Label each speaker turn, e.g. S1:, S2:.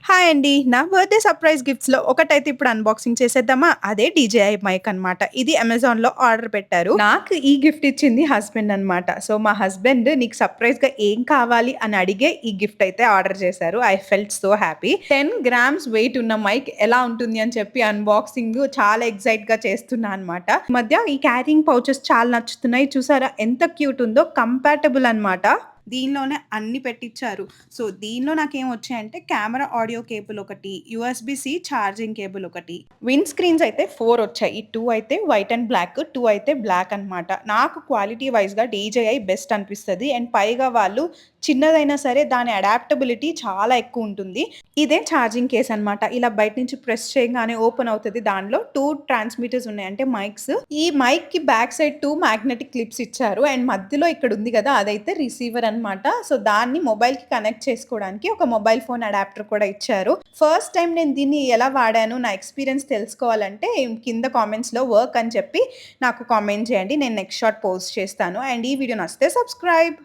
S1: Hi అండి. నా birthday surprise గిఫ్ట్స్‌లో ఒకటైతే ఇప్పుడు అన్బాక్సింగ్ చేసేద్దామా? అదే డీజేఐ మైక్ అనమాట. ఇది అమెజాన్‌లో ఆర్డర్ పెట్టారు. నాకు ఈ గిఫ్ట్ ఇచ్చింది హస్బెండ్ అనమాట. సో, మా హస్బెండ్ నీకు సర్ప్రైజ్‌గా ఏం కావాలి అని అడిగే ఈ గిఫ్ట్ అయితే ఆర్డర్ చేశారు. I felt so happy. 10 grams wait ఉన్న మైక్ ఎలా ఉంటుంది అని చెప్పి అన్బాక్సింగ్ చాలా ఎక్సైట్‌గా చేస్తున్నా అనమాట. ఈ మధ్య ఈ క్యారింగ్ పౌచెస్ చాలా నచ్చుతున్నాయి. చూసారా ఎంత క్యూట్ ఉందో కంపాటబుల్ అనమాట. దీనిలోనే అన్ని పెట్టిచ్చారు. సో, దీనిలో నాకేమొచ్చాయంటే కెమెరా ఆడియో కేబుల్ ఒకటి, యూఎస్‌బీ-సి ఛార్జింగ్ కేబుల్ ఒకటి. విండ్ స్క్రీన్స్ అయితే 4 వచ్చాయి. 2 అయితే వైట్ అండ్ బ్లాక్, 2 అయితే బ్లాక్ అనమాట. నాకు క్వాలిటీ వైస్‌గా డీజేఐ బెస్ట్ అనిపిస్తది. అండ్ పైగా వాళ్ళు చిన్నదైనా సరే దాని అడాప్టబిలిటీ చాలా ఎక్కువుంటుంది. ఇదే ఛార్జింగ్ కేస్ అనమాట. ఇలా బయట నుంచి ప్రెస్ చేయంగానే ఓపెన్ అవుతది. దానిలో 2 ట్రాన్స్‌మిటర్స్ ఉన్నాయి. అంటే మైక్స్. ఈ మైక్‌కి బ్యాక్ సైడ్ 2 మ్యాగ్నెటిక్ క్లిప్స్ ఇచ్చారు. అండ్ మధ్యలో ఇక్కడ ఉంది గదా! అదైతే రిసీవర్ అనమాట. సో, దాన్ని మొబైల్‌కి కనెక్ట్ చేసుకోవడానికి ఒక మొబైల్ ఫోన్ అడాప్టర్ కూడా ఇచ్చారు. ఫస్ట్ టైమ్ నేను దీన్ని ఎలా వాడాను, నా ఎక్స్‌పీరియన్స్ తెలుసుకోవాలంటే కింద కామెంట్స్‌లో వర్క్ అని చెప్పి నాకు కామెంట్ చేయండి. నేను నెక్స్ట్ షాట్ పోస్ట్ చేస్తాను. అండ్ ఈ వీడియో నచ్చితే సబ్స్క్రైబ్.